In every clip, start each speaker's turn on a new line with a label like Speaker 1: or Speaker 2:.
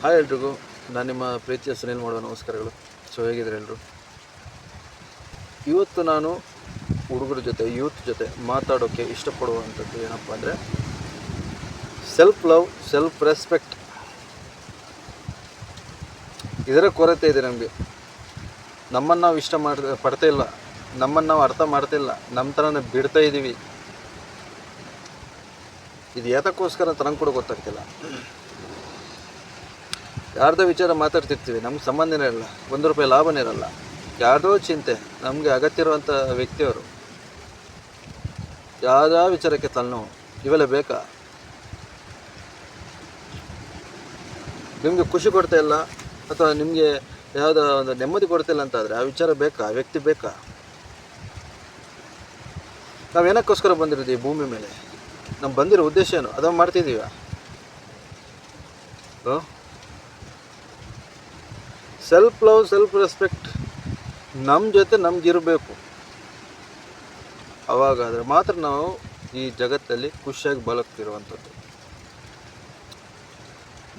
Speaker 1: Hi ಎಲ್ರಿಗೂ, ನಾನು ನಿಮ್ಮ ಪ್ರೀತಿಯ ಸುನಿಲ್ ಮಾಡುವ ನಮಸ್ಕಾರಗಳು. ಸೊ ಹೇಗಿದ್ದಾರೆ ಎಲ್ಲರೂ? ಇವತ್ತು ನಾನು ಹುಡುಗರ ಜೊತೆ, ಯೂತ್ ಜೊತೆ ಮಾತಾಡೋಕ್ಕೆ ಇಷ್ಟಪಡುವಂಥದ್ದು ಏನಪ್ಪ ಅಂದರೆ ಸೆಲ್ಫ್ ಲವ್, ಸೆಲ್ಫ್ ರೆಸ್ಪೆಕ್ಟ್. ಇದರ ಕೊರತೆ ಇದೆ ನಮಗೆ. ನಮ್ಮನ್ನು ನಾವು ಪಡ್ತಾ ಇಲ್ಲ, ನಮ್ಮನ್ನು ನಾವು ಅರ್ಥ ಮಾಡ್ತಿಲ್ಲ, ನಮ್ಮ ಥರನೇ ಬಿಡ್ತಾ ಇದ್ದೀವಿ. ಇದು ಯಾತಕ್ಕೋಸ್ಕರ ಅಂತ ನಂಗೆ ಕೂಡ ಗೊತ್ತಾಗ್ತಿಲ್ಲ. ಯಾರ್ದೋ ವಿಚಾರ ಮಾತಾಡ್ತಿರ್ತೀವಿ, ನಮ್ಗೆ ಸಂಬಂಧನೇ ಇರಲ್ಲ, ₹1 ಲಾಭನೇ ಇರಲ್ಲ. ಯಾರ್ದೋ ಚಿಂತೆ, ನಮಗೆ ಅಗತ್ಯ ಇರುವಂಥ ವ್ಯಕ್ತಿಯವರು, ಯಾವುದೋ ವಿಚಾರಕ್ಕೆ ತಲೆನೋವು. ಇವೆಲ್ಲ ಬೇಕಾ? ನಿಮಗೆ ಖುಷಿ ಕೊಡ್ತಾ ಇಲ್ಲ ಅಥವಾ ನಿಮಗೆ ಯಾವುದೋ ಒಂದು ನೆಮ್ಮದಿ ಕೊಡ್ತಿಲ್ಲ ಅಂತಾದರೆ ಆ ವಿಚಾರ ಬೇಕಾ? ಆ ವ್ಯಕ್ತಿ ಬೇಕಾ? ನಾವೇನಕ್ಕೋಸ್ಕರ ಬಂದಿರೋದು ಈ ಭೂಮಿ ಮೇಲೆ? ನಮ್ಮ ಬಂದಿರೋ ಉದ್ದೇಶ ಏನು? ಅದನ್ನು ಮಾಡ್ತಿದ್ದೀವ? ಸೆಲ್ಫ್ ಲವ್, ಸೆಲ್ಫ್ ರೆಸ್ಪೆಕ್ಟ್ ನಮ್ಮ ಜೊತೆ ನಮಗಿರಬೇಕು. ಅವಾಗಾದರೆ ಮಾತ್ರ ನಾವು ಈ ಜಗತ್ತಲ್ಲಿ ಖುಷಿಯಾಗಿ ಬದುಕ್ತಿರುವಂಥದ್ದು.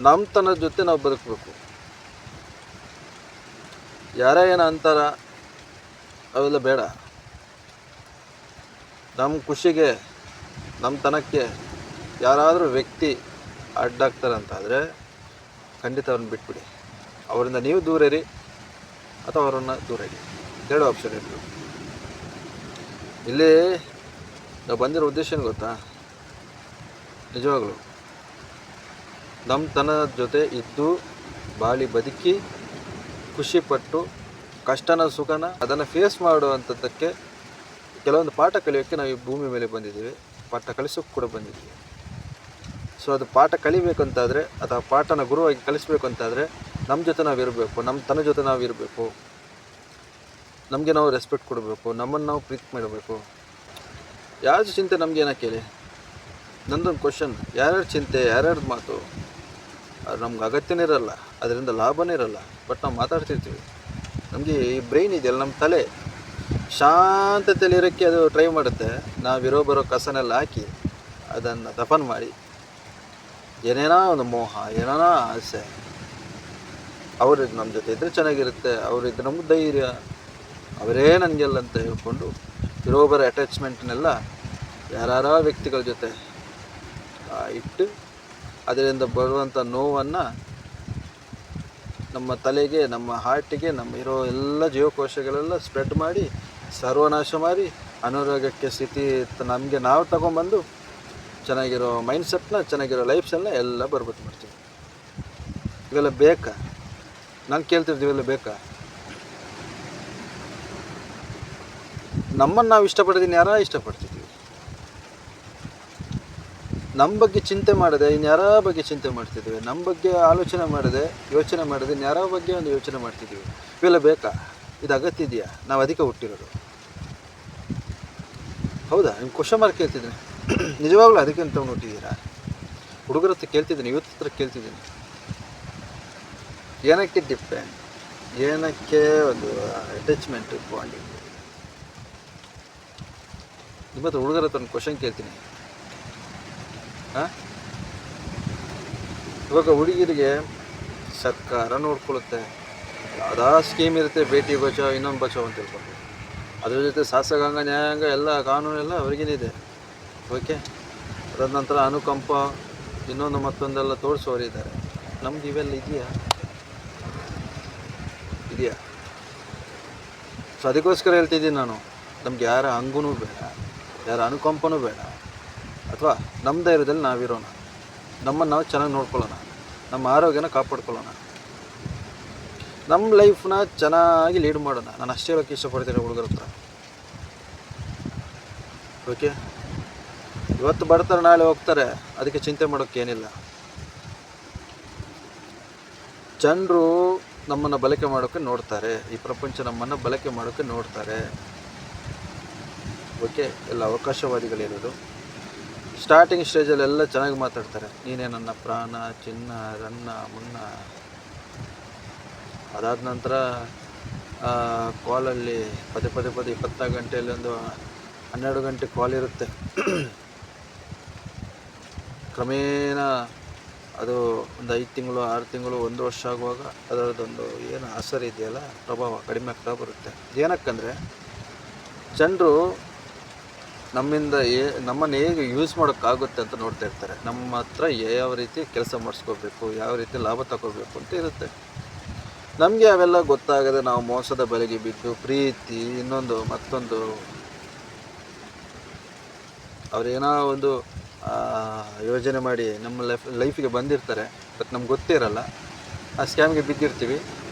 Speaker 1: ನಮ್ಮತನದ ಜೊತೆ ನಾವು ಬದುಕಬೇಕು. ಯಾರ ಏನೋ ಅಂತಾರ, ಅವೆಲ್ಲ ಬೇಡ. ನಮ್ಮ ಖುಷಿಗೆ, ನಮ್ಮ ತನಕ್ಕೆ ಯಾರಾದರೂ ವ್ಯಕ್ತಿ ಅಡ್ಡಾಗ್ತಾರಂತಾದರೆ ಖಂಡಿತ ಅವ್ರನ್ನ ಬಿಟ್ಬಿಡಿ. ಅವರಿಂದ ನೀವು ದೂರ ಇರಿ ಅಥವಾ ಅವರನ್ನು ದೂರ ಇಡಿ. 2 ಆಪ್ಷನ್ ಇರಲಿ. ಇಲ್ಲಿ ನಾವು ಬಂದಿರೋ ಉದ್ದೇಶ ಏನು ಗೊತ್ತಾ? ನಿಜವಾಗ್ಲೂ ನಮ್ಮ ತನದ ಜೊತೆ ಇದ್ದು ಬಾಳಿ ಬದುಕಿ ಖುಷಿಪಟ್ಟು ಕಷ್ಟನ ಸುಖನ ಅದನ್ನು ಫೇಸ್ ಮಾಡುವಂಥದ್ದಕ್ಕೆ ಕೆಲವೊಂದು ಪಾಠ ಕಲಿಯೋಕ್ಕೆ ನಾವು ಈ ಭೂಮಿ ಮೇಲೆ ಬಂದಿದ್ದೀವಿ. ಪಾಠ ಕಲಿಸೋಕ್ಕೆ ಕೂಡ ಬಂದಿದ್ದೀವಿ. ಸೊ ಅದು ಪಾಠ ಕಲಿಬೇಕಂತಾದರೆ ಅಥವಾ ಪಾಠನ ಗುರುವಾಗಿ ಕಲಿಸ್ಬೇಕು ಅಂತಾದರೆ ನಮ್ಮ ಜೊತೆ ನಾವು ಇರಬೇಕು, ನಮ್ಮ ತನ್ನ ಜೊತೆ ನಾವು ಇರಬೇಕು, ನಮಗೆ ನಾವು ರೆಸ್ಪೆಕ್ಟ್ ಕೊಡಬೇಕು, ನಮ್ಮನ್ನು ನಾವು ಪ್ರೀತಿ ಮಾಡಬೇಕು. ಯಾರ್ದು ಚಿಂತೆ ನಮ್ಗೆ ಏನಕ್ಕೆ ಹೇಳಿ? ನಂದೊಂದು ಕ್ವಶನ್, ಯಾರ್ಯಾರು ಚಿಂತೆ, ಯಾರ್ಯಾರ್ದು ಮಾತು ಅದು ನಮ್ಗೆ ಅಗತ್ಯನೇ ಇರಲ್ಲ, ಅದರಿಂದ ಲಾಭನೇ ಇರಲ್ಲ. ಬಟ್ ನಾವು ಮಾತಾಡ್ತಿರ್ತೀವಿ. ನಮಗೆ ಈ ಬ್ರೈನ್ ಇದೆಯಲ್ಲ, ನಮ್ಮ ತಲೆ ಶಾಂತತೆಯಲ್ಲಿ ಇರೋಕ್ಕೆ ಅದು ಟ್ರೈ ಮಾಡುತ್ತೆ. ನಾವಿರೋ ಬರೋ ಕಸನೆಲ್ಲ ಹಾಕಿ ಅದನ್ನು ದಫನ್ ಮಾಡಿ ಏನೇನೋ ಒಂದು ಮೋಹ, ಏನೇನೋ ಆಸೆ, ಅವರಿದ್ದು ನಮ್ಮ ಜೊತೆ ಇದ್ದರೆ ಚೆನ್ನಾಗಿರುತ್ತೆ, ಅವರಿದ್ದು ನಮ್ಗೆ ಧೈರ್ಯ, ಅವರೇ ನನಗೆಲ್ಲ ಅಂತ ಹೇಳ್ಕೊಂಡು ಇರೋ ಬರೋ ಅಟ್ಯಾಚ್ಮೆಂಟ್ನೆಲ್ಲ ಯಾರ ವ್ಯಕ್ತಿಗಳ ಜೊತೆ ಇಟ್ಟು ಅದರಿಂದ ಬರುವಂಥ ನೋವನ್ನು ನಮ್ಮ ತಲೆಗೆ, ನಮ್ಮ ಹಾರ್ಟಿಗೆ, ನಮ್ಮ ಇರೋ ಎಲ್ಲ ಜೀವಕೋಶಗಳೆಲ್ಲ ಸ್ಪ್ರೆಡ್ ಮಾಡಿ ಸರ್ವನಾಶ ಮಾಡಿ ಅನಾರೋಗ್ಯಕ್ಕೆ ಸ್ಥಿತಿ ನಮಗೆ ನಾವು ತಗೊಂಬಂದು ಚೆನ್ನಾಗಿರೋ ಮೈಂಡ್ಸೆಟ್ನ, ಚೆನ್ನಾಗಿರೋ ಲೈಫ್ಸನ್ನ ಎಲ್ಲ ಬರ್ಬತ್ತು ಮಾಡ್ತೀವಿ. ಇವೆಲ್ಲ ಬೇಕಾ? ನಾನು ಕೇಳ್ತಿರ್ತೀವಿ, ಇವೆಲ್ಲ ಬೇಕಾ? ನಮ್ಮನ್ನು ನಾವು ಇಷ್ಟಪಡ್ತೀನಿ, ಯಾರ ಇಷ್ಟಪಡ್ತಿದ್ದೀವಿ? ನಮ್ಮ ಬಗ್ಗೆ ಚಿಂತೆ ಮಾಡದೆ ಇನ್ಯಾರ ಬಗ್ಗೆ ಚಿಂತೆ ಮಾಡ್ತಿದ್ದೀವಿ? ನಮ್ಮ ಬಗ್ಗೆ ಆಲೋಚನೆ ಮಾಡದೆ, ಯೋಚನೆ ಮಾಡದೆ ಇನ್ಯಾರ ಬಗ್ಗೆ ಒಂದು ಯೋಚನೆ ಮಾಡ್ತಿದ್ದೀವಿ. ಇವೆಲ್ಲ ಬೇಕಾ? ಇದು ಅಗತ್ಯ ಇದೆಯಾ? ನಾವು ಅದಕ್ಕೆ ಹುಟ್ಟಿರೋದು. ಹೌದಾ? ನಿಮ್ಮ ಕ್ವಶನ್ ಮಾರ್ಕ್ ಕೇಳ್ತಿದ್ದೀನಿ. ನಿಜವಾಗ್ಲೂ ಅದಕ್ಕೆ ಅಂತ ಹುಟ್ಟಿದ್ದೀರಾ? ಹುಡುಗರ ಹತ್ರ ಕೇಳ್ತಿದ್ದೀನಿ, ಯೂತ್ ಹತ್ರ ಕೇಳ್ತಿದ್ದೀನಿ. ಏನಕ್ಕೆ ಡಿಪೆಂಡ್, ಏನಕ್ಕೆ ಒಂದು ಅಟ್ಯಾಚ್ಮೆಂಟ್, ಬಾಂಡಿಂಗ್? ನಿಮ್ಮ ಹತ್ರ ಹುಡುಗರ ಹತ್ರ ಒಂದು ಕ್ವಶನ್ ಕೇಳ್ತೀನಿ. ಇವಾಗ ಹುಡುಗಿರಿಗೆ ಸರ್ಕಾರ ನೋಡ್ಕೊಳ್ಳುತ್ತೆ, ಯಾವುದೋ ಸ್ಕೀಮ್ ಇರುತ್ತೆ, ಬೇಟಿ ಬಚಾವ್, ಇನ್ನೊಂದು ಬಚಾವ್ ಅಂತ ಹೇಳ್ಕೊಂಡು. ಅದ್ರ ಜೊತೆ ಶಾಸಕಾಂಗ, ನ್ಯಾಯಾಂಗ ಎಲ್ಲ ಕಾನೂನೆಲ್ಲ ಅವ್ರಿಗೇನಿದೆ. ಓಕೆ, ಅದಾದ ನಂತರ ಅನುಕಂಪ, ಇನ್ನೊಂದು ಮತ್ತೊಂದೆಲ್ಲ ತೋರಿಸೋರಿದ್ದಾರೆ. ನಮ್ದು ಇವೆಲ್ಲ ಇದೆಯಾ? ಸೊ ಅದಕ್ಕೋಸ್ಕರ ಹೇಳ್ತಿದ್ದೀನಿ ನಾನು, ನಮ್ಗೆ ಯಾರ ಹಂಗೂ ಬೇಡ, ಯಾರ ಅನುಕಂಪನೂ ಬೇಡ. ಅಥವಾ ನಮ್ಮ ಧೈರ್ಯದಲ್ಲಿ ನಾವಿರೋಣ, ನಮ್ಮನ್ನು ನಾವು ಚೆನ್ನಾಗಿ ನೋಡ್ಕೊಳ್ಳೋಣ, ನಮ್ಮ ಆರೋಗ್ಯನ ಕಾಪಾಡ್ಕೊಳ್ಳೋಣ, ನಮ್ಮ ಲೈಫ್ನ ಚೆನ್ನಾಗಿ ಲೀಡ್ ಮಾಡೋಣ. ನಾನು ಅಷ್ಟೇ ಹೇಳೋಕ್ಕೆ ಇಷ್ಟಪಡ್ತೀನಿ ಹುಡುಗರ ಹತ್ರ. ಓಕೆ, ಇವತ್ತು ಬರ್ತಾರೆ, ನಾಳೆ ಹೋಗ್ತಾರೆ, ಅದಕ್ಕೆ ಚಿಂತೆ ಮಾಡೋಕ್ಕೆ ಏನಿಲ್ಲ. ಜನರು ನಮ್ಮನ್ನು ಬಳಕೆ ಮಾಡೋಕ್ಕೆ ನೋಡ್ತಾರೆ, ಈ ಪ್ರಪಂಚ ನಮ್ಮನ್ನು ಬಳಕೆ ಮಾಡೋಕ್ಕೆ ನೋಡ್ತಾರೆ. ಓಕೆ, ಎಲ್ಲ ಅವಕಾಶವಾದಿಗಳಿರೋದು. ಸ್ಟಾರ್ಟಿಂಗ್ ಸ್ಟೇಜಲ್ಲೆಲ್ಲ ಚೆನ್ನಾಗಿ ಮಾತಾಡ್ತಾರೆ, ನೀನೇ ನನ್ನ ಪ್ರಾಣ, ಚಿನ್ನ, ರನ್ನ, ಮುನ್ನ. ಅದಾದ ನಂತರ ಕಾಲಲ್ಲಿ ಪದೇ 24 ಗಂಟೆಯಲ್ಲಿ ಒಂದು 12 ಗಂಟೆ ಕಾಲ್ ಇರುತ್ತೆ. ಕ್ರಮೇಣ ಅದು ಒಂದು 5 ತಿಂಗಳು 6 ತಿಂಗಳು 1 ವರ್ಷ ಆಗುವಾಗ ಅದರದ್ದೊಂದು ಏನು ಅಸರ್ ಇದೆಯಲ್ಲ, ಪ್ರಭಾವ ಕಡಿಮೆ ಆಗ್ತಾ ಬರುತ್ತೆ. ಏನಕ್ಕಂದರೆ ಜನರು ನಮ್ಮನ್ನು ಹೇಗೆ ಯೂಸ್ ಮಾಡೋಕ್ಕಾಗುತ್ತೆ ಅಂತ ನೋಡ್ತಾ ಇರ್ತಾರೆ. ನಮ್ಮ ಹತ್ರ ಯಾವ ರೀತಿ ಕೆಲಸ ಮಾಡಿಸ್ಕೋಬೇಕು, ಯಾವ ರೀತಿ ಲಾಭ ತಗೋಬೇಕು ಅಂತ ಇರುತ್ತೆ. ನಮಗೆ ಅವೆಲ್ಲ ಗೊತ್ತಾಗದೆ ನಾವು ಮೋಸದ ಬಲೆಗೆ ಬಿದ್ದು ಪ್ರೀತಿ ಇನ್ನೊಂದು ಮತ್ತೊಂದು ಅವರೇನೋ ಒಂದು ಯೋಜನೆ ಮಾಡಿ ನಮ್ಮ ಲೈಫಿಗೆ ಬಂದಿರ್ತಾರೆ. ಬಟ್ ನಮ್ಗೆ ಗೊತ್ತೇ ಇರಲ್ಲ, ಆ ಸ್ಕ್ಯಾಮ್ಗೆ ಬಿದ್ದಿರ್ತೀವಿ.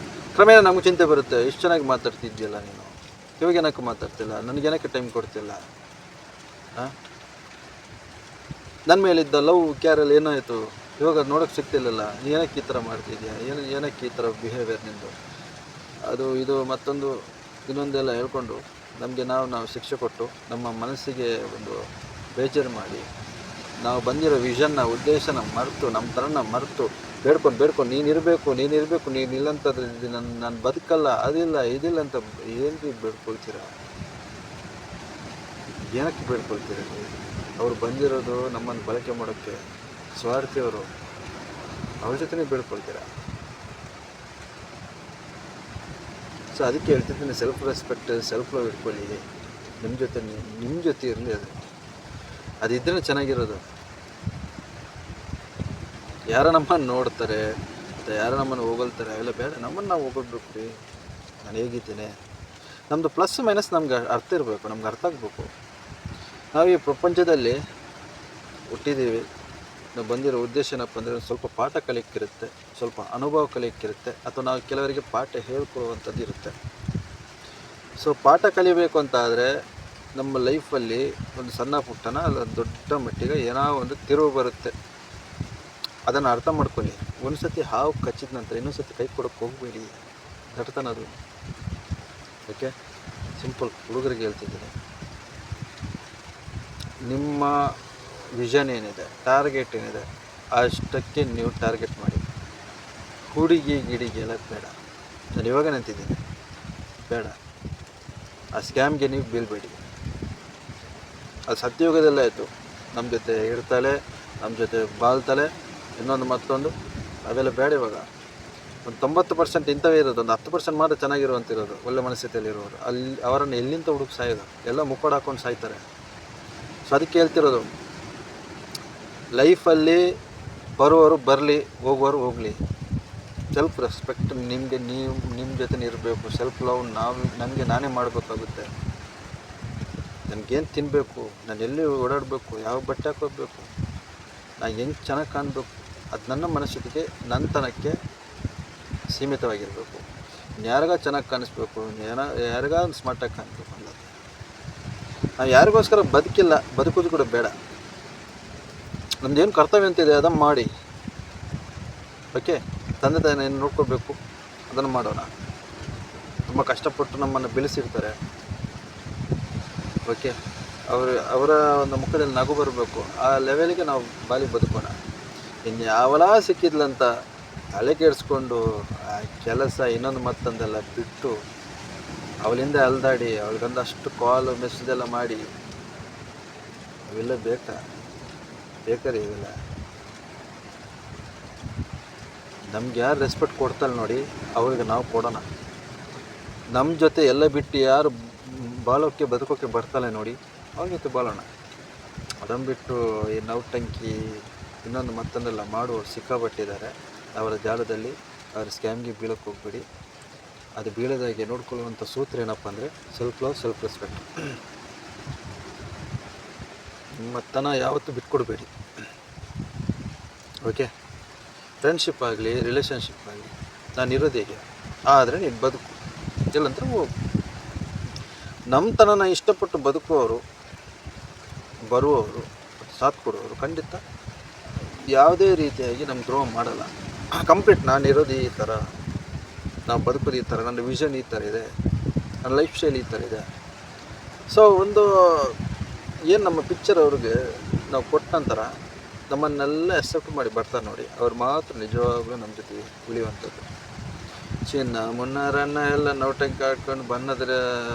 Speaker 1: ಕ್ರಮೇಣ ನಮ್ಗೆ ಚಿಂತೆ ಬರುತ್ತೆ, ಎಷ್ಟು ಚೆನ್ನಾಗಿ ಮಾತಾಡ್ತಿದ್ಯಲ್ಲ ನೀನು, ಇವಾಗ ಏನಕ್ಕೆ ಮಾತಾಡ್ತಿಲ್ಲ, ನನಗೇನಕ್ಕೆ ಟೈಮ್ ಕೊಡ್ತಿಲ್ಲ, ನನ್ನ ಮೇಲಿದ್ದ ಲವ್ ಕೇರಲ್ಲಿ ಏನಾಯಿತು, ಇವಾಗ ನೋಡೋಕ್ಕೆ ಸಿಗ್ತಿಲ್ಲಲ್ಲ, ನೀ ಏನಕ್ಕೆ ಈ ಥರ ಮಾಡ್ತಿದ್ಯಾ, ಏನಕ್ಕೆ ಈ ಥರ ಬಿಹೇವಿಯರ್ ನಿಂದು, ಅದು ಇದು ಮತ್ತೊಂದು ಇನ್ನೊಂದೆಲ್ಲ ಹೇಳ್ಕೊಂಡು ನಮಗೆ ನಾವು ಶಿಕ್ಷೆ ಕೊಟ್ಟು ನಮ್ಮ ಮನಸ್ಸಿಗೆ ಒಂದು ಬೇಜಾರು ಮಾಡಿ ನಾವು ಬಂದಿರೋ ವಿಷನ್ನ ಉದ್ದೇಶನ ಮರೆತು ನಮ್ಮ ಥರನ ಮರೆತು ಬೇಡ್ಕೊಂಡು ನೀನಿರಬೇಕು ನೀನಿಲ್ಲಂತಂದ್ರೆ ನಾನು ಬದುಕಲ್ಲ, ಅದಿಲ್ಲ ಇದಿಲ್ಲ ಅಂತ ಏನು ಬೇಡ್ಕೊಳ್ತೀರ, ಏನಕ್ಕೆ ಬೇಡ್ಕೊಳ್ತೀರ? ಅವ್ರು ಬಂದಿರೋದು ನಮ್ಮನ್ನು ಬಳಕೆ ಮಾಡೋಕ್ಕೆ, ಸ್ವಾರ್ಥಿಯವರು, ಅವ್ರ ಜೊತೆನೇ ಬೇಡ್ಕೊಳ್ತೀರ. ಸೊ ಅದಕ್ಕೆ ಹೇಳ್ತಿದ್ದೀನಿ, ಸೆಲ್ಫ್ ರೆಸ್ಪೆಕ್ಟ್ ಸೆಲ್ಫ್ ಲವ್ ಇಟ್ಕೊಳ್ಳಿ. ನಿಮ್ಮ ಜೊತೆ ಇರಲಿ, ಅದಿದ್ದರೆ ಚೆನ್ನಾಗಿರೋದು. ಯಾರೋ ನಮ್ಮನ್ನು ನೋಡ್ತಾರೆ ಮತ್ತು ಯಾರೋ ನಮ್ಮನ್ನು ಹೊಗಳ್ತಾರೆ, ಅವೆಲ್ಲ ಬೇಡ. ನಮ್ಮನ್ನು ನಾವು ಹೊಗಳ್ಬೇಕು ರೀ, ನಾನು ಹೇಗಿದ್ದೇನೆ, ನಮ್ಮದು ಪ್ಲಸ್ ಮೈನಸ್ ನಮ್ಗೆ ಅರ್ಥ ಇರಬೇಕು, ನಮ್ಗೆ ಅರ್ಥ ಆಗಬೇಕು. ನಾವು ಈ ಪ್ರಪಂಚದಲ್ಲಿ ಹುಟ್ಟಿದ್ದೀವಿ, ನಾವು ಬಂದಿರೋ ಉದ್ದೇಶ ಏನಪ್ಪ ಅಂದರೆ ಸ್ವಲ್ಪ ಪಾಠ ಕಲಿಯಕ್ಕಿರುತ್ತೆ, ಸ್ವಲ್ಪ ಅನುಭವ ಕಲಿಯಕ್ಕಿರುತ್ತೆ, ಅಥವಾ ನಾವು ಕೆಲವರಿಗೆ ಪಾಠ ಹೇಳ್ಕೊಡುವಂಥದ್ದು ಇರುತ್ತೆ. ಸೊ ಪಾಠ ಕಲಿಬೇಕು ಅಂತ ಆದರೆ ನಮ್ಮ ಲೈಫಲ್ಲಿ ಒಂದು ಸಣ್ಣ ಪುಟ್ಟನ ಅಲ್ಲ ದೊಡ್ಡ ಮಟ್ಟಿಗೆ ಏನೋ ಒಂದು ತಿರುವು ಬರುತ್ತೆ. ಅದನ್ನು ಅರ್ಥ ಮಾಡ್ಕೊಳ್ಳಿ. ಒಂದು ಸತಿ ಹಾವು ಕಚ್ಚಿದ ನಂತರ ಇನ್ನೊಂದು ಸತಿ ಕೈ ಕೊಡೋಕ್ಕೆ ಹೋಗಬೇಡಿ, ದಡ್ತನ ಅದು. ಓಕೆ, ಸಿಂಪಲ್ ಹುಡುಗರಿಗೆ ಹೇಳ್ತಿದ್ದೀನಿ. ನಿಮ್ಮ ವಿಷನ್ ಏನಿದೆ, ಟಾರ್ಗೆಟ್ ಏನಿದೆ, ಅಷ್ಟಕ್ಕೆ ನೀವು ಟಾರ್ಗೆಟ್ ಮಾಡಿ. ಹುಡುಗಿ ಗಿಡಿಗೆ ಎಲ್ಲ ಬೇಡ. ನಾನು ಇವಾಗ ನಿಂತಿದ್ದೀನಿ, ಬೇಡ. ಆ ಸ್ಕ್ಯಾಮ್ಗೆ ನೀವು ಬೀಳ್ಬೇಡಿ. ಅದು ಸತ್ಯಯುಗದಲ್ಲೇ ಆಯಿತು, ನಮ್ಮ ಜೊತೆ ಇರ್ತಾಳೆ, ನಮ್ಮ ಜೊತೆ ಬಾಳ್ತಾಳೆ, ಇನ್ನೊಂದು ಮತ್ತೊಂದು, ಅವೆಲ್ಲ ಬೇಡ. ಇವಾಗ ಒಂದು 90% ಇಂಥವೇ ಇರೋದು, ಒಂದು 10% ಮಾತ್ರ ಚೆನ್ನಾಗಿರುವಂತಿರೋದು, ಒಳ್ಳೆ ಮನಸ್ಥಿತಿಯಲ್ಲಿರೋರು. ಅವರನ್ನು ಎಲ್ಲಿಂದ ಹುಡುಕಿ ಸಾಯೋದು, ಎಲ್ಲ ಮುಕ್ಕೋಡು ಹಾಕ್ಕೊಂಡು ಸಾಯ್ತಾರೆ. ಸೊ ಅದಕ್ಕೆ ಹೇಳ್ತಿರೋದು, ಲೈಫಲ್ಲಿ ಬರುವವರು ಬರಲಿ, ಹೋಗುವವರು ಹೋಗಲಿ. ಸೆಲ್ಫ್ ರೆಸ್ಪೆಕ್ಟ್ ನಿಮ್ಮ ಜೊತೆ ಇರಬೇಕು. ಸೆಲ್ಫ್ ಲವ್ ನನಗೆ ನಾನೇ ಮಾಡಬೇಕಾಗುತ್ತೆ. ನನಗೇನು ತಿನ್ನಬೇಕು, ನಾನು ಎಲ್ಲಿ ಓಡಾಡಬೇಕು, ಯಾವ ಬಟ್ಟೆ ಹಾಕೋಬೇಕು, ನಾನು ಹೆಂಗೆ ಚೆನ್ನಾಗಿ ಕಾಣಬೇಕು, ಅದು ನನ್ನ ಮನಸ್ಥಿತಿಗೆ ನನ್ನತನಕ್ಕೆ ಸೀಮಿತವಾಗಿರಬೇಕು. ಯಾರಿಗ ಚೆನ್ನಾಗಿ ಕಾಣಿಸ್ಬೇಕು, ಯಾರಿಗ ಸ್ಮಾರ್ಟಾಗಿ ಕಾಣಿಸ್ಬೇಕು ಅನ್ನೋದು. ನಾವು ಯಾರಿಗೋಸ್ಕರ ಬದುಕಿಲ್ಲ, ಬದುಕೋದು ಕೂಡ ಬೇಡ. ನಮ್ಮದೇನು ಕರ್ತವ್ಯ ಅಂತಿದೆ ಅದನ್ನು ಮಾಡಿ. ಓಕೆ, ತಂದೆ ತಾಯಿನ ನೋಡ್ಕೋಬೇಕು, ಅದನ್ನು ಮಾಡೋಣ. ತುಂಬ ಕಷ್ಟಪಟ್ಟು ನಮ್ಮನ್ನು ಬೆಳೆಸಿರ್ತಾರೆ. ಓಕೆ, ಅವರ ಒಂದು ಮುಖದಲ್ಲಿ ನಗು ಬರಬೇಕು, ಆ ಲೆವೆಲಿಗೆ ನಾವು ಬಾಲಿ ಬದುಕೋಣ. ಇನ್ನು ಯಾವಲ ಸಿಕ್ಕಿದ್ಲಂತ ತಲೆ ಕೆಡಿಸ್ಕೊಂಡು ಆ ಕೆಲಸ ಇನ್ನೊಂದು ಮತ್ತೊಂದೆಲ್ಲ ಬಿಟ್ಟು ಅವಳಿಂದ ಅಲ್ದಾಡಿ ಅವಳಿಗೊಂದು ಅಷ್ಟು ಕಾಲು ಮೆಸೇಜ್ ಎಲ್ಲ ಮಾಡಿ ಅವೆಲ್ಲ ಬೇಕಾರೆ ಇವೆಲ್ಲ. ನಮ್ಗೆ ಯಾರು ರೆಸ್ಪೆಕ್ಟ್ ಕೊಡ್ತಾಳೆ ನೋಡಿ, ಅವ್ರಿಗೆ ನಾವು ಕೊಡೋಣ. ನಮ್ಮ ಜೊತೆ ಎಲ್ಲ ಬಿಟ್ಟು ಯಾರು ಬಾಳೋಕ್ಕೆ ಬದುಕೋಕ್ಕೆ ಬರ್ತಾಳೆ ನೋಡಿ, ಅವ್ರ ಜೊತೆ ಬಾಳೋಣ. ಅದನ್ನು ಬಿಟ್ಟು ಈ ನೌಟಂಕಿ ಇನ್ನೊಂದು ಮತ್ತೊಂದೆಲ್ಲ ಮಾಡುವವರು ಸಿಕ್ಕಾಪಟ್ಟಿದ್ದಾರೆ. ಅವರ ಜಾಲದಲ್ಲಿ ಅವರ ಸ್ಕ್ಯಾಮ್ಗೆ ಬೀಳೋಕ್ಕೆ ಹೋಗ್ಬೇಡಿ. ಅದು ಬೀಳದಾಗೆ ನೋಡ್ಕೊಳ್ಳುವಂಥ ಸೂತ್ರ ಏನಪ್ಪ ಅಂದರೆ ಸೆಲ್ಫ್ ಲವ್, ಸೆಲ್ಫ್ ರೆಸ್ಪೆಕ್ಟ್. ನಿಮ್ಮ ತನ ಯಾವತ್ತೂ ಬಿಟ್ಕೊಡ್ಬೇಡಿ. ಓಕೆ, ಫ್ರೆಂಡ್ಶಿಪ್ ಆಗಲಿ ರಿಲೇಷನ್ಶಿಪ್ ಆಗಲಿ, ನಾನು ಇರೋದು ಹೇಗೆ ಆದರೆ ನೀನು ಬದುಕು, ಇಲ್ಲಂದ್ರೆ ಹೋಗು. ನಮ್ಮ ತನನ ಇಷ್ಟಪಟ್ಟು ಬದುಕುವವರು, ಬರುವವರು, ಸಾಥ್ ಕೊಡುವವರು ಖಂಡಿತ ಯಾವುದೇ ರೀತಿಯಾಗಿ ನಮ್ಗೆ ದ್ರೋಹ ಮಾಡಲ್ಲ. ಕಂಪ್ಲೀಟ್ ನಾನಿರೋದು ಈ ಥರ, ನಾವು ಬದುಕೋದು ಈ ಥರ, ನನ್ನ ವಿಷನ್ ಈ ಥರ ಇದೆ, ನನ್ನ ಲೈಫ್ ಸ್ಟೈಲ್ ಈ ಥರ ಇದೆ. ಸೊ ಒಂದು ಏನು ನಮ್ಮ ಪಿಕ್ಚರ್ ಅವ್ರಿಗೆ ನಾವು ಕೊಟ್ಟ ನಂತರ ನಮ್ಮನ್ನೆಲ್ಲ ಎಕ್ಸೆಪ್ಟ್ ಮಾಡಿ ಬರ್ತಾರೆ ನೋಡಿ, ಅವ್ರು ಮಾತ್ರ ನಿಜವಾಗ್ಲೂ ನಮ್ಮ ಜೊತೆ ಉಳಿಯುವಂಥದ್ದು. ಚಿನ್ನ ಮುನ್ನಾರನ್ನ ಎಲ್ಲ ನೌಟಂಕಿ ಆಡ್ಕೊಂಡು ಬಣ್ಣದ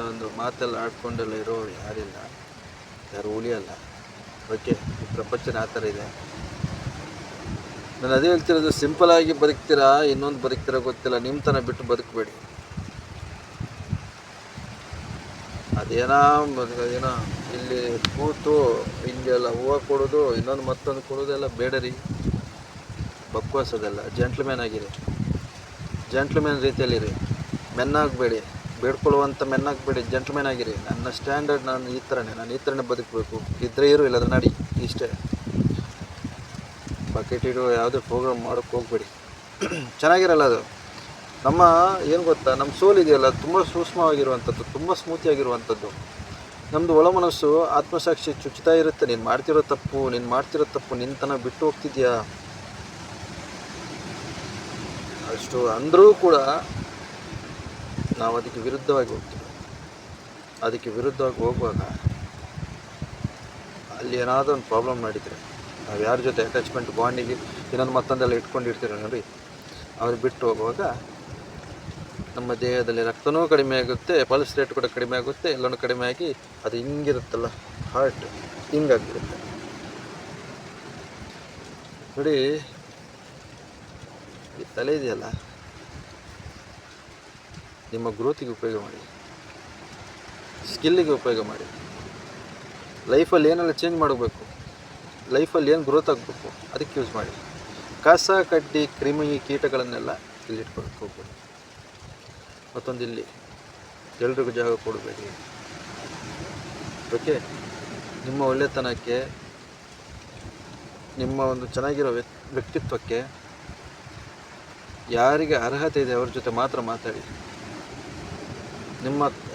Speaker 1: ಒಂದು ಮಾತೆಲ್ಲ ಆಡ್ಕೊಂಡೆಲ್ಲ ಇರೋರು ಯಾರಿಲ್ಲ, ಯಾರು ಉಳಿಯಲ್ಲ. ಓಕೆ, ಈ ಪ್ರಪಂಚನ ಆ ಥರ ಇದೆ. ನಾನು ಅದೇ ಹೇಳ್ತಿರೋದು, ಸಿಂಪಲಾಗಿ ಬದುಕ್ತೀರಾ ಇನ್ನೊಂದು ಬದುಕ್ತೀರಾ ಗೊತ್ತಿಲ್ಲ, ನಿಮ್ಮ ತನ ಬಿಟ್ಟು ಬದುಕಬೇಡಿ. ಅದೇನೋ ಇಲ್ಲಿ ಕೂತು ಹಿಂಗೆಲ್ಲ ಹೂವು ಕೊಡೋದು, ಇನ್ನೊಂದು ಮತ್ತೊಂದು ಕೊಡೋದೆಲ್ಲ ಬೇಡ ರೀ. ಬಕ್ವಾಸದೆಲ್ಲ. ಜೆಂಟ್ಲ್ಮ್ಯಾನ್ ಆಗಿರಿ, ಜೆಂಟ್ಲ್ಮ್ಯಾನ್ ರೀತಿಯಲ್ಲಿರಿ, ಮೆನ್ನಾಗಬೇಡಿ, ಬೇಡ್ಕೊಳ್ಳುವಂಥ ಮೆನ್ನಾಗಬೇಡಿ, ಜೆಂಟ್ಲ್ಮ್ಯಾನ್ ಆಗಿರಿ. ನನ್ನ ಸ್ಟ್ಯಾಂಡರ್ಡ್ ನಾನು ಈ ಥರನೇ ಬದುಕಬೇಕು. ಇದ್ರೆ ಇರು, ಇಲ್ಲದ್ರೆ ನಡಿ, ಇಷ್ಟೇ. ಬಕೆಟ್ ಇಡು ಯಾವುದೇ ಪ್ರೋಗ್ರಾಮ್ ಮಾಡೋಕ್ಕೆ ಹೋಗ್ಬೇಡಿ. ಚೆನ್ನಾಗಿರಲ್ಲ ಅದು. ನಮ್ಮ ಏನು ಗೊತ್ತಾ, ನಮ್ಮ ಸೋಲ್ ಇದೆಯಲ್ಲ ತುಂಬ ಸೂಕ್ಷ್ಮವಾಗಿರುವಂಥದ್ದು, ತುಂಬ ಸ್ಮೂತಿಯಾಗಿರುವಂಥದ್ದು. ನಮ್ಮದು ಒಳ ಮನಸ್ಸು ಆತ್ಮಸಾಕ್ಷಿ ಚುಚ್ಚುತ್ತಾ ಇರುತ್ತೆ. ನೀನು ಮಾಡ್ತಿರೋ ತಪ್ಪು ನಿಂತನ ಬಿಟ್ಟು ಹೋಗ್ತಿದ್ಯಾ. ಅಷ್ಟು ಅಂದರೂ ಕೂಡ ನಾವು ಅದಕ್ಕೆ ವಿರುದ್ಧವಾಗಿ ಹೋಗ್ತೀವಿ. ಅದಕ್ಕೆ ವಿರುದ್ಧವಾಗಿ ಹೋಗುವಾಗ ಅಲ್ಲಿ ಏನಾದರೂ ಒಂದು ಪ್ರಾಬ್ಲಮ್ ಮಾಡಿದರೆ, ನಾವು ಯಾರ ಜೊತೆ ಅಟ್ಯಾಚ್ಮೆಂಟ್ ಬಾಂಡಿಗೆ ಇನ್ನೊಂದು ಮತ್ತೊಂದೆಲ್ಲ ಇಟ್ಕೊಂಡಿರ್ತೀರ ನೋಡಿ, ಅವ್ರು ಬಿಟ್ಟು ಹೋಗುವಾಗ ನಮ್ಮ ದೇಹದಲ್ಲಿ ರಕ್ತನೂ ಕಡಿಮೆ ಆಗುತ್ತೆ, ಪಲ್ಸ್ ರೇಟ್ ಕೂಡ ಕಡಿಮೆ ಆಗುತ್ತೆ, ಎಲ್ಲನೂ ಕಡಿಮೆ ಆಗಿ ಅದು ಹಿಂಗಿರುತ್ತಲ್ಲ, ಹಾರ್ಟ್ ಹಿಂಗಾಗಿರುತ್ತೆ ನೋಡಿ. ಈ ತಲೆ ಇದೆಯಲ್ಲ, ನಿಮ್ಮ ಗ್ರೋತಿಗೆ ಉಪಯೋಗ ಮಾಡಿ, ಸ್ಕಿಲ್ಲಿಗೆ ಉಪಯೋಗ ಮಾಡಿ. ಲೈಫಲ್ಲಿ ಏನೆಲ್ಲ ಚೇಂಜ್ ಮಾಡಬೇಕು, ಲೈಫಲ್ಲಿ ಏನು ಗ್ರೋತ್ ಆಗಬೇಕು ಅದಕ್ಕೆ ಯೂಸ್ ಮಾಡಿ. ಕಸ ಕಡ್ಡಿ ಕ್ರಿಮಿ ಕೀಟಗಳನ್ನೆಲ್ಲ ಇಲ್ಲಿ ಇಟ್ಕೊಳಕ್ಕೆ ಹೋಗ್ಬೇಡಿ. ಮತ್ತೊಂದು ಇಲ್ಲಿ ಎಲ್ರಿಗೂ ಜಾಗ ಕೊಡಬೇಡಿ. ಓಕೆ, ನಿಮ್ಮ ಒಳ್ಳೆತನಕ್ಕೆ, ನಿಮ್ಮ ಒಂದು ಚೆನ್ನಾಗಿರೋ ವ್ಯಕ್ತಿತ್ವಕ್ಕೆ ಯಾರಿಗೆ ಅರ್ಹತೆ ಇದೆ ಅವ್ರ ಜೊತೆ ಮಾತ್ರ ಮಾತಾಡಿ.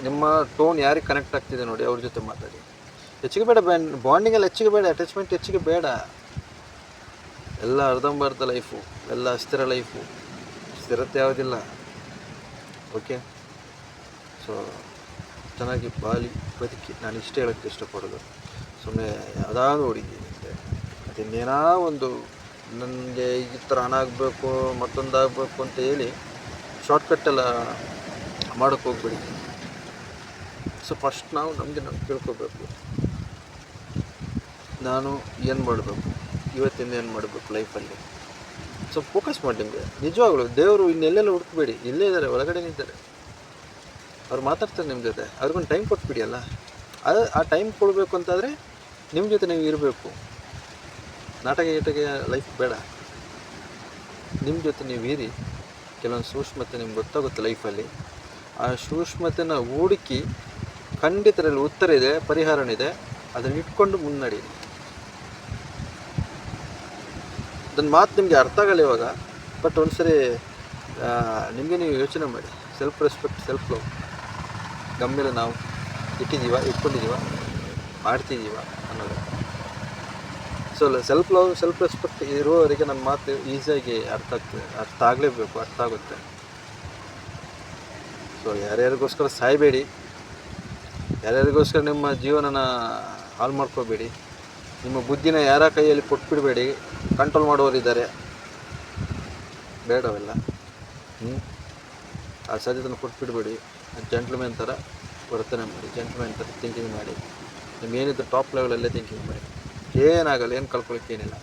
Speaker 1: ನಿಮ್ಮ ಟೋನ್ ಯಾರಿಗೆ ಕನೆಕ್ಟ್ ಆಗ್ತಿದೆ ನೋಡಿ ಅವ್ರ ಜೊತೆ ಮಾತಾಡಿ. ಹೆಚ್ಚಿಗೆ ಬೇಡ, ಬಾಂಡಿಂಗಲ್ಲಿ ಹೆಚ್ಚಿಗೆ ಬೇಡ, ಅಟ್ಯಾಚ್ಮೆಂಟ್ ಹೆಚ್ಚಿಗೆ ಬೇಡ. ಎಲ್ಲ ಅರ್ಧಂಬರ್ಧ ಲೈಫು, ಎಲ್ಲ ಅಸ್ಥಿರ ಲೈಫು, ಸ್ಥಿರತೆ ಯಾವುದಿಲ್ಲ. ಓಕೆ, ಸೊ ಚೆನ್ನಾಗಿ ಬದುಕಿ. ನಾನು ಇಷ್ಟೇ ಹೇಳೋಕ್ಕೆ ಇಷ್ಟಪಡೋದು. ಸುಮ್ಮನೆ ಯಾವುದಾದ್ರು ಹೊಡಿತೀನಿ ಅದಿನ್ನೇನೋ ಒಂದು ನನಗೆ ಈ ಥರ ಹಣ ಆಗಬೇಕು, ಮತ್ತೊಂದು ಆಗಬೇಕು ಅಂತ ಹೇಳಿ ಶಾರ್ಟ್ಕಟ್ಟೆಲ್ಲ ಮಾಡೋಕ್ಕೆ ಹೋಗ್ಬೇಡಿ. ಸೊ ಫಸ್ಟ್ ನಾವು ತಿಳ್ಕೊಬೇಕು, ನಾನು ಏನು ಮಾಡಬೇಕು, ಇವತ್ತಿಂದ ಏನು ಮಾಡಬೇಕು ಲೈಫಲ್ಲಿ. ಸೊ ಫೋಕಸ್ ಮಾಡಿ. ನಿಮಗೆ ನಿಜವಾಗ್ಲು ದೇವರು ಇನ್ನೆಲ್ಲೆಲ್ಲ ಹುಡುಕಬೇಡಿ, ಇಲ್ಲೇ ಇದ್ದಾರೆ, ಒಳಗಡೆ ಇದ್ದಾರೆ. ಅವ್ರು ಮಾತಾಡ್ತಾರೆ ನಿಮ್ಮ ಜೊತೆ, ಅವ್ರಿಗೊಂದು ಟೈಮ್ ಕೊಟ್ಬಿಡಿ ಅಲ್ಲ. ಆ ಟೈಮ್ ಕೊಡಬೇಕು ಅಂತಾದರೆ ನಿಮ್ಮ ಜೊತೆ ನೀವು ಇರಬೇಕು. ನಾಟಕ ಲೈಫ್ ಬೇಡ, ನಿಮ್ಮ ಜೊತೆ ನೀವು ಇರಿ. ಕೆಲವೊಂದು ಸೂಕ್ಷ್ಮತೆ ನಿಮ್ಗೆ ಗೊತ್ತಾಗುತ್ತೆ ಲೈಫಲ್ಲಿ. ಆ ಸೂಕ್ಷ್ಮತೆನ ಹುಡುಕಿ ಖಂಡಿತರಲ್ಲಿ ಉತ್ತರ ಇದೆ, ಪರಿಹಾರನಿದೆ, ಅದನ್ನು ಇಟ್ಕೊಂಡು ಮುನ್ನಡಿ. ಅದನ್ನ ಮಾತು ನಿಮಗೆ ಅರ್ಥ ಆಗಲ್ಲ ಇವಾಗ, ಬಟ್ ಒಂದ್ಸರಿ ನಿಮಗೆ ನೀವು ಯೋಚನೆ ಮಾಡಿ. ಸೆಲ್ಫ್ ರೆಸ್ಪೆಕ್ಟ್, ಸೆಲ್ಫ್ ಲವ್ ನಮ್ಮ ಮೇಲೆ ನಾವು ಇಟ್ಕೊಂಡಿದ್ದೀವ, ಮಾಡ್ತಿದ್ದೀವ ಅನ್ನೋದು. So self love, self respect ಇರುವವರೆಗೆ ನನ್ನ ಮಾತು ಈಸಿಯಾಗಿ ಅರ್ಥ ಆಗಲೇಬೇಕು, ಅರ್ಥ ಆಗುತ್ತೆ. ಸೊ ಯಾರ್ಯಾರಿಗೋಸ್ಕರ ಸಾಯಬೇಡಿ, ಯಾರ್ಯಾರಿಗೋಸ್ಕರ ನಿಮ್ಮ ಜೀವನನ ಹಾಳು ಮಾಡ್ಕೋಬೇಡಿ. ನಿಮ್ಮ ಬುದ್ಧಿನ ಯಾರ ಕೈಯಲ್ಲಿ ಕೊಟ್ಬಿಡಬೇಡಿ. ಕಂಟ್ರೋಲ್ ಮಾಡೋರಿದ್ದಾರೆ, ಬೇಡವೆಲ್ಲ. ಆ ಸಾಧ್ಯತೆಯನ್ನು ಕೊಟ್ಬಿಡಬೇಡಿ. ಜೆಂಟ್ಲ್ಮ್ಯಾನ್ ಥರ ವರ್ತನೆ ಮಾಡಿ, ಜೆಂಟ್ಲ್ಮ್ಯಾನ್ ಥರ ಥಿಂಕಿಂಗ್ ಮಾಡಿ. ನಿಮ್ಗೇನಿದ್ರು ಟಾಪ್ ಲೆವೆಲಲ್ಲೇ ಥಿಂಕಿಂಗ್ ಮಾಡಿ. ಏನಾಗಲ್ಲ, ಏನು ಕಳ್ಕೊಳ್ಳೋಕ್ಕೆ ಏನಿಲ್ಲ.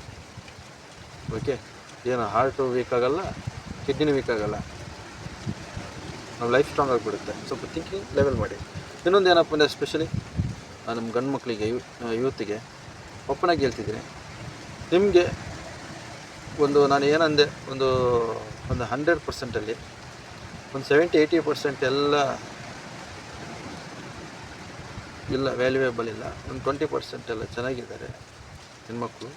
Speaker 1: ಓಕೆ, ಏನು ಹಾರ್ಟು ವೀಕ್ ಆಗೋಲ್ಲ, ಕಿಡ್ನಿ ವೀಕ್ ಆಗೋಲ್ಲ, ನಮ್ಮ ಲೈಫ್ ಸ್ಟ್ರಾಂಗ್ ಆಗಿಬಿಡುತ್ತೆ. ಸ್ವಲ್ಪ ಥಿಂಕಿಂಗ್ ಲೆವೆಲ್ ಮಾಡಿ. ಇನ್ನೊಂದು ಏನಪ್ಪ ಅಂದರೆ, ಎಸ್ಪೆಷಲಿ ನಮ್ಮ ಗಂಡು ಮಕ್ಕಳಿಗೆ, ಯೂತ್ಗೆ ಒಪ್ಪನಾಗಿ ಹೇಳ್ತಿದ್ದೀನಿ. ನಿಮಗೆ ನಾನು ಏನಂದೆ, ಒಂದು 100%ಅಲ್ಲಿ ಒಂದು 70-80% ಎಲ್ಲ ಇಲ್ಲ, ವ್ಯಾಲ್ಯೂಯೇಬಲ್ ಇಲ್ಲ. ಒಂದು 20% ಎಲ್ಲ ಚೆನ್ನಾಗಿದ್ದಾರೆ ಹೆಣ್ಮಕ್ಳು.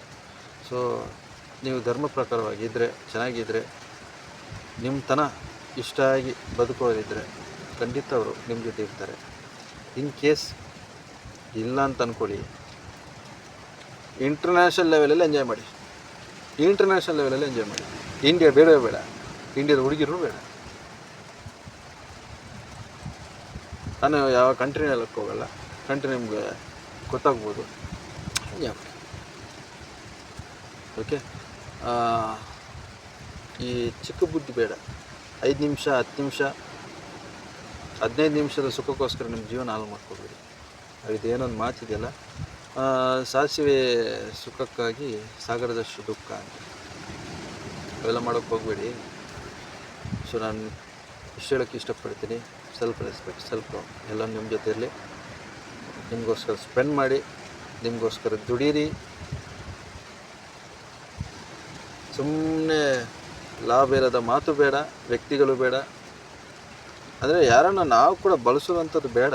Speaker 1: ಸೊ ನೀವು ಧರ್ಮ ಪ್ರಕಾರವಾಗಿದ್ದರೆ, ಚೆನ್ನಾಗಿದ್ದರೆ, ನಿಮ್ಮ ತನ ಇಷ್ಟ ಆಗಿ ಬದುಕೋರಿದ್ದರೆ ಖಂಡಿತ ಅವರು ನಿಮ್ಮ ಜೊತೆ ಇರ್ತಾರೆ. ಇನ್ ಕೇಸ್ ಇಲ್ಲ ಅಂತ ಅಂದ್ಕೊಳ್ಳಿ, ಇಂಟರ್ನ್ಯಾಷನಲ್ ಲೆವೆಲಲ್ಲಿ ಎಂಜಾಯ್ ಮಾಡಿ. ಇಂಡಿಯಾ ಬೇಡವೇ ಬೇಡ, ಇಂಡಿಯಾದ ಹುಡುಗಿರು ಬೇಡ. ನಾನು ಯಾವ ಕಂಟ್ರಿನಲ್ಲಿ ಹೋಗಲ್ಲ, ಕಂಟ್ರಿ ನಿಮ್ಗೆ ಗೊತ್ತಾಗ್ಬೋದು. ಓಕೆ, ಈ ಚಿಕ್ಕ ಬುದ್ಧಿ ಬೇಡ. 5 ನಿಮಿಷ, 10 ನಿಮಿಷ, 15 ನಿಮಿಷದ ಸುಖಕ್ಕೋಸ್ಕರ ನಿಮ್ಮ ಜೀವನ ಹಾಳು ಮಾಡ್ಕೋಬೇಡಿ. ಇದೇನೊಂದು ಮಾತಿದೆಯಲ್ಲ, ಸಾಸಿವೆ ಸುಖಕ್ಕಾಗಿ ಸಾಗರದಷ್ಟು ದುಃಖ ಅಂತ. ಅವೆಲ್ಲ ಮಾಡೋಕ್ಕೆ ಹೋಗಬೇಡಿ. ಸೊ ನಾನು ಇಷ್ಟು ಹೇಳೋಕ್ಕೆ ಇಷ್ಟಪಡ್ತೀನಿ, ಸೆಲ್ಫ್ ರೆಸ್ಪೆಕ್ಟ್, ಸೆಲ್ಫ್ ಲವ್ ಎಲ್ಲ ನಿಮ್ಮ ಜೊತೆ ಇರಲಿ. ನಿಮಗೋಸ್ಕರ ಸ್ಪೆಂಡ್ ಮಾಡಿ, ನಿಮಗೋಸ್ಕರ ದುಡೀರಿ. ಸುಮ್ಮನೆ ಲಾಭ ಇರೋದ ಮಾತು ಬೇಡ, ವ್ಯಕ್ತಿಗಳು ಬೇಡ. ಅಂದರೆ ಯಾರನ್ನು ನಾವು ಕೂಡ ಬಳಸುವಂಥದ್ದು ಬೇಡ,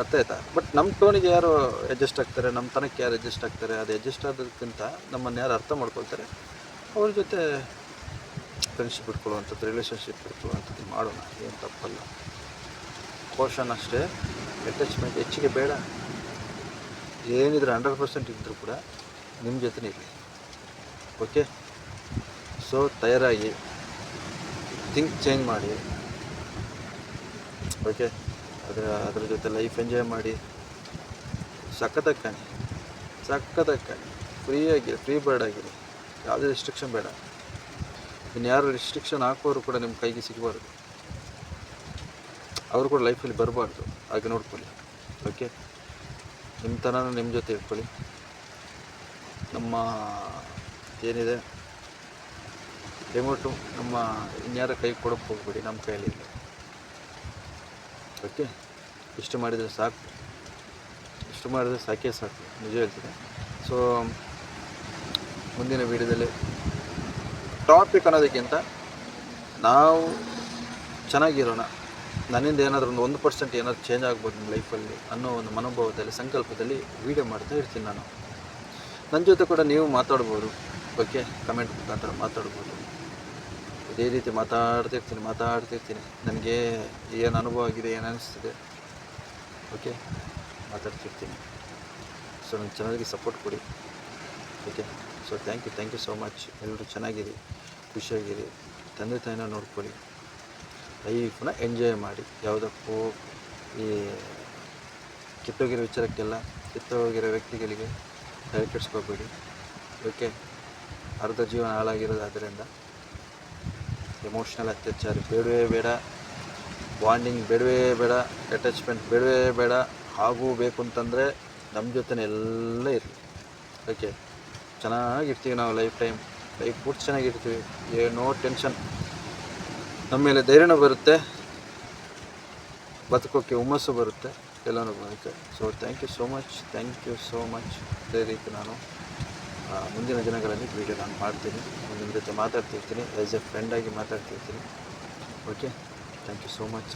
Speaker 1: ಅರ್ಥ ಆಯ್ತಾ? ಬಟ್ ನಮ್ಮ ಟೋನಿಗೆ ಯಾರು ಅಡ್ಜಸ್ಟ್ ಆಗ್ತಾರೆ, ನಮ್ಮ ತನಕ್ಕೆ ಯಾರು ಅಡ್ಜಸ್ಟ್ ಆಗ್ತಾರೆ, ಅದು ಅಡ್ಜಸ್ಟ್ ಆಗೋದಕ್ಕಿಂತ ನಮ್ಮನ್ನು ಯಾರು ಅರ್ಥ ಮಾಡ್ಕೊಳ್ತಾರೆ ಅವ್ರ ಜೊತೆ ಫ್ರೆಂಡ್ಶಿಪ್ ಇಟ್ಕೊಳ್ಳುವಂಥದ್ದು, ರಿಲೇಷನ್ಶಿಪ್ ಇಟ್ಕೊಳ್ಳುವಂಥದ್ದು ಮಾಡೋಣ, ಏನು ತಪ್ಪಲ್ಲ. ಪೋರ್ಷನ್ ಅಷ್ಟೇ, ಅಟ್ಯಾಚ್ಮೆಂಟ್ ಹೆಚ್ಚಿಗೆ ಬೇಡ. ಏನಿದ್ರೆ 100% ಇದ್ದರೂ ಕೂಡ ನಿಮ್ಮ ಜೊತೆ ಇರಲಿ. ಓಕೆ, ಸೊ ತಯಾರಾಗಿ ಥಿಂಕ್ ಚೇಂಜ್ ಮಾಡಿ. ಓಕೆ, ಅದ್ರ ಜೊತೆ ಲೈಫ್ ಎಂಜಾಯ್ ಮಾಡಿ, ಸಖತ್ತಾಗಿ ಕಾಣಿ, ಫ್ರೀಯಾಗಿರಿ, ಫ್ರೀ ಬರ್ಡ್ ಆಗಿರಿ. ಯಾವುದೇ ರಿಸ್ಟ್ರಿಕ್ಷನ್ ಬೇಡ. ಇನ್ಯಾರು ರಿಸ್ಟ್ರಿಕ್ಷನ್ ಹಾಕೋರು ಕೂಡ ನಿಮ್ಮ ಕೈಗೆ ಸಿಗಬಾರ್ದು, ಅವರು ಕೂಡ ಲೈಫಲ್ಲಿ ಬರಬಾರ್ದು. ಹಾಗೆ ನೋಡ್ಕೊಳ್ಳಿ. ಓಕೆ, ನಿಮ್ಮ ಥರನೂ ನಿಮ್ಮ ಜೊತೆ ಇಟ್ಕೊಳ್ಳಿ. ನಮ್ಮ ಏನಿದೆ ರಿಮೋಟು ನಮ್ಮ ಇನ್ಯಾರ ಕೈ ಕೊಡೋಕ್ಕೆ ಹೋಗ್ಬೇಡಿ, ನಮ್ಮ ಕೈಯಲ್ಲಿ. ಓಕೆ, ಇಷ್ಟು ಮಾಡಿದರೆ ಸಾಕೇ ಸಾಕು, ನಿಜ ಹೇಳ್ತೀನಿ. ಸೊ ಮುಂದಿನ ವೀಡಿಯೋದಲ್ಲಿ ಟಾಪಿಕ್ ಅನ್ನೋದಕ್ಕಿಂತ ನಾವು ಚೆನ್ನಾಗಿರೋಣ, ನನ್ನಿಂದ ಏನಾದರೂ ಒಂದು 1% ಏನಾದರೂ ಚೇಂಜ್ ಆಗ್ಬೋದು ನಿಮ್ಮ ಲೈಫಲ್ಲಿ ಅನ್ನೋ ಒಂದು ಮನೋಭಾವದಲ್ಲಿ, ಸಂಕಲ್ಪದಲ್ಲಿ ವೀಡಿಯೋ ಮಾಡ್ತಾ ಇರ್ತೀನಿ ನಾನು. ನನ್ನ ಜೊತೆ ಕೂಡ ನೀವು ಮಾತಾಡ್ಬೋದು. ಓಕೆ, ಕಮೆಂಟ್ ಮುಖಾಂತರ ಮಾತಾಡ್ಬೋದು. ಇದೇ ರೀತಿ ಮಾತಾಡ್ತಿರ್ತೀನಿ. ನನಗೆ ಏನು ಅನುಭವ ಆಗಿದೆ, ಏನು ಅನಿಸ್ತಿದೆ, ಓಕೆ, ಮಾತಾಡ್ತಿರ್ತೀನಿ. ಸೊ ನನ್ನ ಚಾನಲ್ಗೆ ಸಪೋರ್ಟ್ ಕೊಡಿ. Okay, so thank you so much. ಎಲ್ಲರೂ ಚೆನ್ನಾಗಿರಿ, ಖುಷಿಯಾಗಿರಿ, ತಂದೆ ತಾಯಿನ ನೋಡ್ಕೊಳ್ಳಿ, ಲೈಫನ್ನ ಎಂಜಾಯ್ ಮಾಡಿ. ಯಾವುದಕ್ಕೂ ಈ ಕಿತ್ತೋಗಿರೋ ವಿಚಾರಕ್ಕೆಲ್ಲ, ಕಿತ್ತೋಗಿರೋ ವ್ಯಕ್ತಿಗಳಿಗೆ ತಲೆ ಕೆಡಿಸ್ಕೋಬೇಡಿ. ಓಕೆ, ಅರ್ಧ ಜೀವನ ಹಾಳಾಗಿರೋದು. ಆದ್ದರಿಂದ ಎಮೋಷ್ನಲ್ ಅತ್ಯಾಚಾರ ಬೇಡವೇ ಬೇಡ, ಬಾಂಡಿಂಗ್ ಬೇಡವೇ ಬೇಡ, ಅಟ್ಯಾಚ್ಮೆಂಟ್ ಬೇಡವೇ ಬೇಡ. ಹಾಗೂ ಬೇಕು ಅಂತಂದರೆ ನಮ್ಮ ಜೊತೆನೇ ಎಲ್ಲ ಇರಲಿ. ಓಕೆ, ಚೆನ್ನಾಗಿರ್ತೀವಿ ನಾವು, ಲೈಫ್ ಪೂರ್ತಿ ಚೆನ್ನಾಗಿರ್ತೀವಿ. ಏನೋ ಟೆನ್ಷನ್, ನಮ್ಮ ಮೇಲೆ ಧೈರ್ಯನೂ ಬರುತ್ತೆ, ಬದುಕೋಕ್ಕೆ ಹುಮ್ಮಸ್ಸು ಬರುತ್ತೆ, ಎಲ್ಲನೂ ಬರುತ್ತೆ. So thank you so much. ಅದೇ ರೀತಿ ನಾನು ಮುಂದಿನ ದಿನಗಳಲ್ಲಿ ವೀಡಿಯೋ ನಾನು ಮಾಡ್ತೀನಿ, ನಿಮ್ಮ ಜೊತೆ ಮಾತಾಡ್ತಿರ್ತೀನಿ, ಆ್ಯಸ್ ಎ ಫ್ರೆಂಡಾಗಿ ಮಾತಾಡ್ತಿರ್ತೀನಿ. Okay, thank you so much.